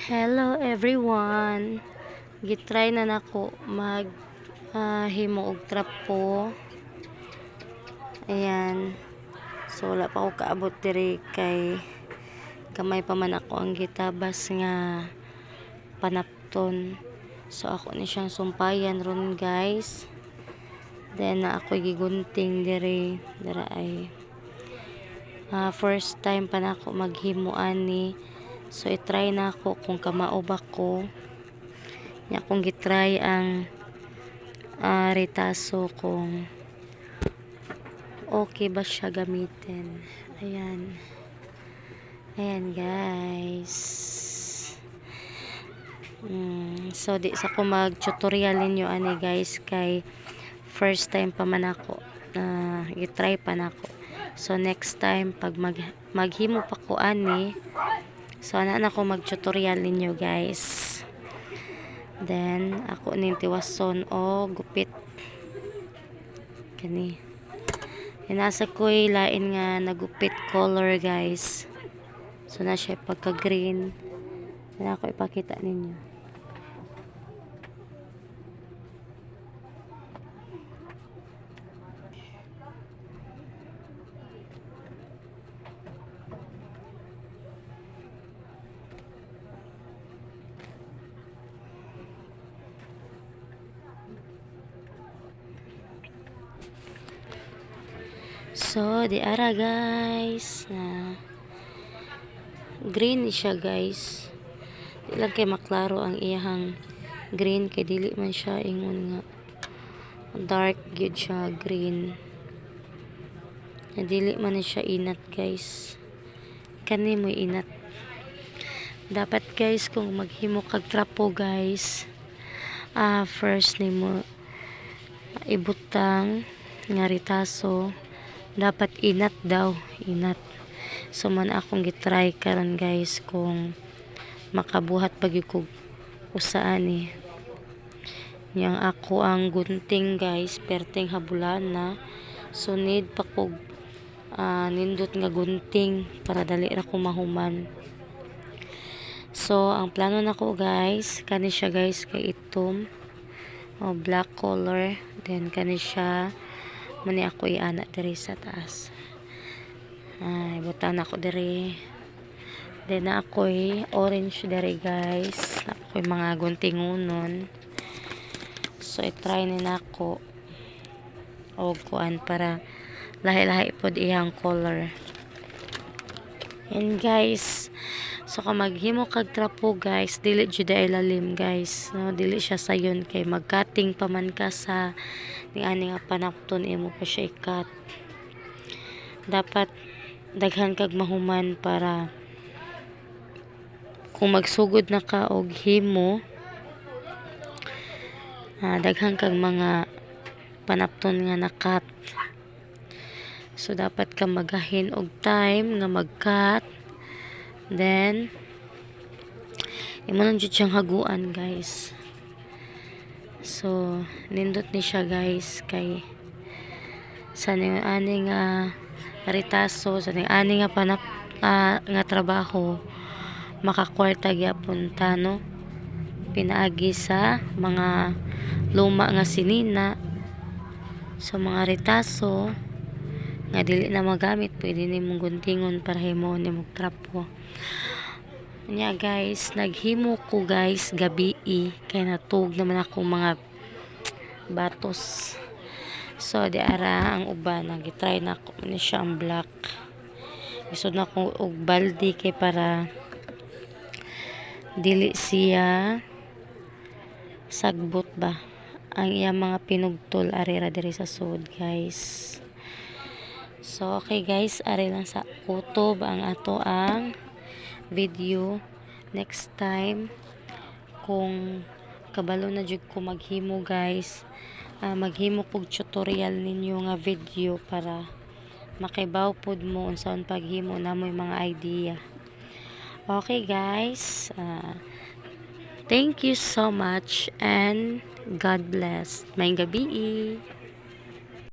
Hello everyone. Gitry na nako mag himo og trapo. Ayan. So wala pa ko kaabot diri kay kamay pa man ako ang gitabas nga panapton. So ako ni siyang sumpayan ron guys. Then na ako gigunting diri ay first time pa nako maghimo ani. So i-try na ako kung kamaob ako. Nya kung gitry ang retaso kung okay ba siya gamitin. Ayan. Ayan guys. So di sa ko mag-tutorial ninyo ani guys kay first time pa man ako gitry pa nako. So next time pag maghimo pa ko ani, so ana na ko mag-tutorial ninyo guys. Then ako ning tiwason o gupit kani. Inasa ko'y lain nga nagupit color guys. So na siya pagka green. Na ako ipakita ninyo. So, di ara guys. Green siya guys. Di lang kay maklaro ang iyahang green kay dili man siya ingon nga dark gyud siya green. Dili man siya inat guys. Kani mo inat. Dapat guys kung maghimo kag trapo guys, first nimo ibutang nga retaso. Dapat inat daw, inat. So man akong gitry karon guys kung makabuhat pag yung usaan ni. Yang ako ang gunting guys, perteng habulan na. So need pa kog nindot nga gunting para dali ra ko mahuman. So ang plano nako guys, kani siya guys kay itom o black color, then kani siya mani ako iana diri sa taas. Ay, butan ako diri. Then ako'y orange diri guys. Ako'y mga guntingunon. So i-try ni nako og kuan para lahi-lahi pod iyang color. And guys, so kung maghimo kag trapo guys, dili jud ay lalim guys. No, dili siya sayon kay mag-cutting pa man ka sa ani nga panapton imo pa siya i-cut. Dapat daghan kag mahuman para kung magsugod na ka og himo, daghan kag mga panapton nga na-cut. So dapat ka magahin og time nga mag-cut. Then imo lang jud siyang haguan guys. So nindot ni siya guys kay sa ani nga retaso, sa ani nga nga trabaho makakwarta gyapon ta no, pinaagi sa mga luma nga sinina. So mga retaso nga dili na magamit, pwede nimong guntingon para himo nimong trapo. Nya guys, naghimo ko guys gabi kay natug naman ako mga batos. So di ara ang uban nagitry na ako ni siya ang black. Isod na ko og baldi kay para dili siya sagbot ba ang iya mga pinugtol arira diri sa sud guys. So okay guys, ari lang sa kutob ang ato ang video. Next time kung kabalo na jud ko maghimo guys, maghimo kog tutorial ninyo nga video para makaibaw pod mo unsaon paghimo namoy mga idea. Okay guys, thank you so much and God bless. Maayong gabi.